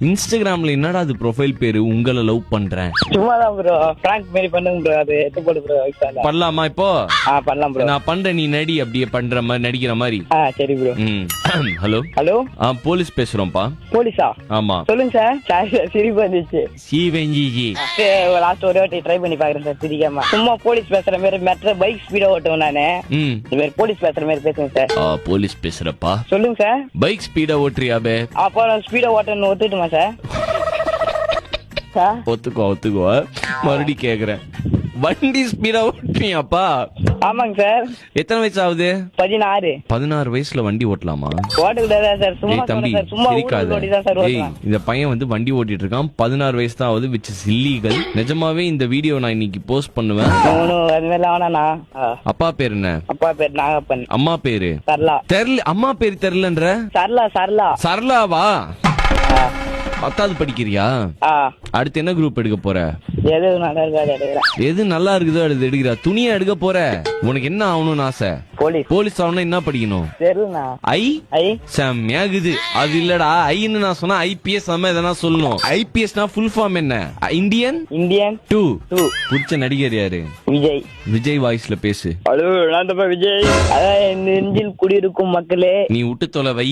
இன்ஸ்டாகிராம்ல என்னடா அது ப்ரொஃபைல் பேரு உங்களை லவ் பண்றேன்? சும்மாதான் ப்ரோ, பிராங்க் மாரி பண்ணுங்க ப்ரோ. அது எடுத்து போடு ப்ரோ. பண்ணலாமா இப்போ? பண்ணலாம் ப்ரோ. நான் பண்றேன், நீ நடி அப்படியே பண்ற மாதிரி நடிக்கிற மாதிரி. சரி ப்ரோ. ஹலோ ஹலோ, போலீஸ் பேசுறோம்ப்பா. போலீஸா? ஆமா சொல்லுங்க சார். சார் சிரிப்பு வந்துச்சு. சிவஞ்சிஜி லாஸ்ட் ஒரு வாட்டி ட்ரை பண்ணி பாக்குறேன் சார், சிரிக்காம. சும்மா போலீஸ் பேசுற மாதிரி மெட்ரோ பைக் ஸ்பீடா ஓட்டுவேன் நானு. இந்த மாதிரி போலீஸ் பேசுற மாதிரி பேசுங்க சார். போலீஸ் பேசுறப்பா. சொல்லுங்க சார். Bike speedo ஓட்டுறியாபே? அப்போ ஸ்பீடா ஓட்டணும்னு ஒத்துட்டுமா சார்? ஒத்துக்கோ மறுபடியும் கேக்குறேன். வண்டி ஸ்பீடா ஓட்டுறியாப்பா? ஆமாங்க சார். எத்தனை வயசு ஆகுது? 16. 16 வயசுல வண்டி ஓட்டலாமா? ஓட்டக்கூடாதா சார்? சும்மா தம்பி சார், சும்மா சிரிக்காத. ஓடிதான் சார் ஓட்டுவேன். இந்த பையன் வந்து வண்டி ஓட்டிட்டு இருக்கான், 16 வயசு தான் ஆகுது, which is illegal. நிஜமாவே இந்த வீடியோ நான் இன்னைக்கு போஸ்ட் பண்ணுவேன். அது மாதிரி வேணாண்ணா. அப்பா பேர் என்ன? அப்பா பேர் நாகப்பன். அம்மா பேரு? சரளா. தெரியல. அம்மா பேர் தெரியலன்ற? சரளா. சரளாவா? 10வது படிக்கிறியா? அடுத்து என்ன குரூப் எடுக்க போற? எது நல்லா இருக்காது எடுக்கிறேன். எது நல்லா இருக்குதோ அது எடுக்கிறா. துணியா எடுக்க போற? உனக்கு என்ன ஆகணும்னு ஆசை? போலீஸ் ஆகணும். என்ன படிக்கணும்? தெரியலண்ணா. செம்மையாகுது. அது இல்லடா, ஐன்னு நான் சொன்னா ஐபிஎஸ் எதனா சொல்லணும். ஐபிஎஸ்னா ஃபுல் ஃபார்ம் என்ன? இந்தியன் 2. பிடிச்ச நடிகர் யாரு? விஜய். விஜய் வாய்ஸ்ல பேசு. ஹலோ, நான் விஜய். அதான் நெஞ்சில் குடியிருக்கும் மக்களே. நீ விட்டு தொலை வை.